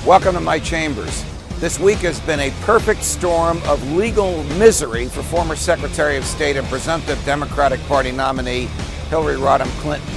Welcome to my chambers. This week has been a perfect storm of legal misery for former Secretary of State and presumptive Democratic Party nominee Hillary Rodham Clinton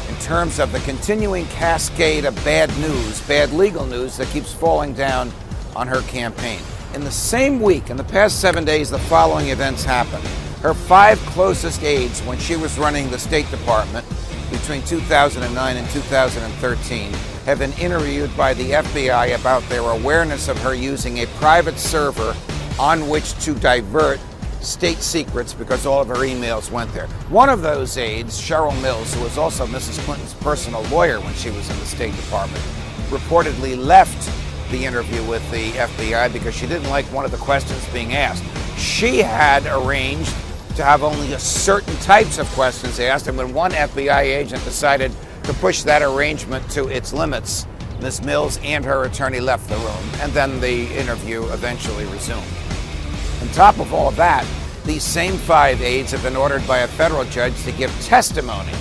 in terms of the continuing cascade of bad news, bad legal news that keeps falling down on her campaign. In the same week, in the past 7 days, the following events happened. Her 5 closest aides when she was running the State Department between 2009 and 2013 have been interviewed by the FBI about their awareness of her using a private server on which to divert state secrets because all of her emails went there. One of those aides, Cheryl Mills, who was also Mrs. Clinton's personal lawyer when she was in the State Department, reportedly left the interview with the FBI because she didn't like one of the questions being asked. She had arranged to have only certain types of questions asked, and when one FBI agent decided to push that arrangement to its limits, Ms. Mills and her attorney left the room, and then the interview eventually resumed. On top of all of that, these same 5 aides have been ordered by a federal judge to give testimony,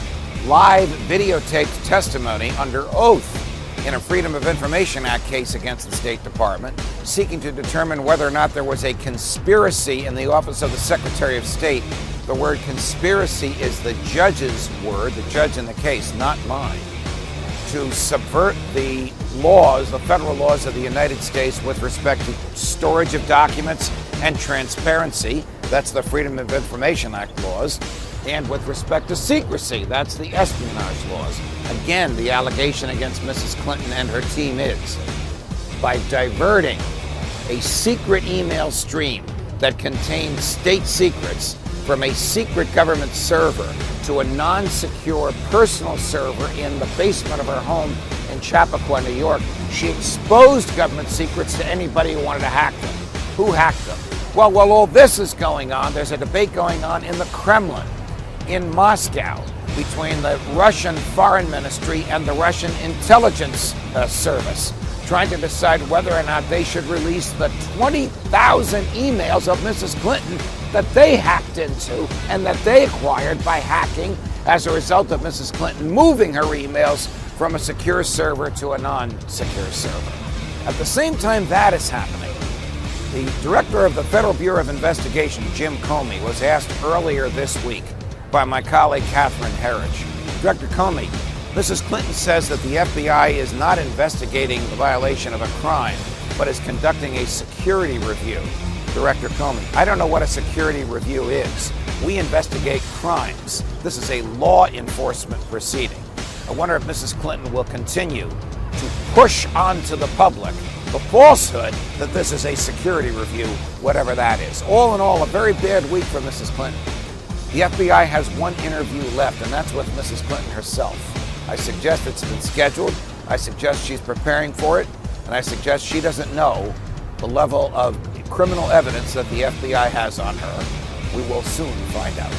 live videotaped testimony under oath in a Freedom of Information Act case against the State Department, seeking to determine whether or not there was a conspiracy in the office of the Secretary of State. The word conspiracy is the judge's word, the judge in the case, not mine, to subvert the laws, the federal laws of the United States with respect to storage of documents and transparency. That's the Freedom of Information Act laws. And with respect to secrecy, that's the espionage laws. Again, the allegation against Mrs. Clinton and her team is by diverting a secret email stream that contains state secrets from a secret government server to a non-secure personal server in the basement of her home in Chappaqua, New York. She exposed government secrets to anybody who wanted to hack them. Who hacked them? Well, while all this is going on, there's a debate going on in the Kremlin, in Moscow, between the Russian Foreign Ministry and the Russian Intelligence Service, trying to decide whether or not they should release the 20,000 emails of Mrs. Clinton that they hacked into and that they acquired by hacking as a result of Mrs. Clinton moving her emails from a secure server to a non-secure server. At the same time that is happening, the director of the Federal Bureau of Investigation, Jim Comey, was asked earlier this week by my colleague Catherine Herridge. Director Comey, Mrs. Clinton says that the FBI is not investigating the violation of a crime, but is conducting a security review. Director Comey, I don't know what a security review is. We investigate crimes. This is a law enforcement proceeding. I wonder if Mrs. Clinton will continue to push onto the public the falsehood that this is a security review, whatever that is. All in all, a very bad week for Mrs. Clinton. The FBI has one interview left, and that's with Mrs. Clinton herself. I suggest it's been scheduled. I suggest she's preparing for it. And I suggest she doesn't know the level of criminal evidence that the FBI has on her. We will soon find out.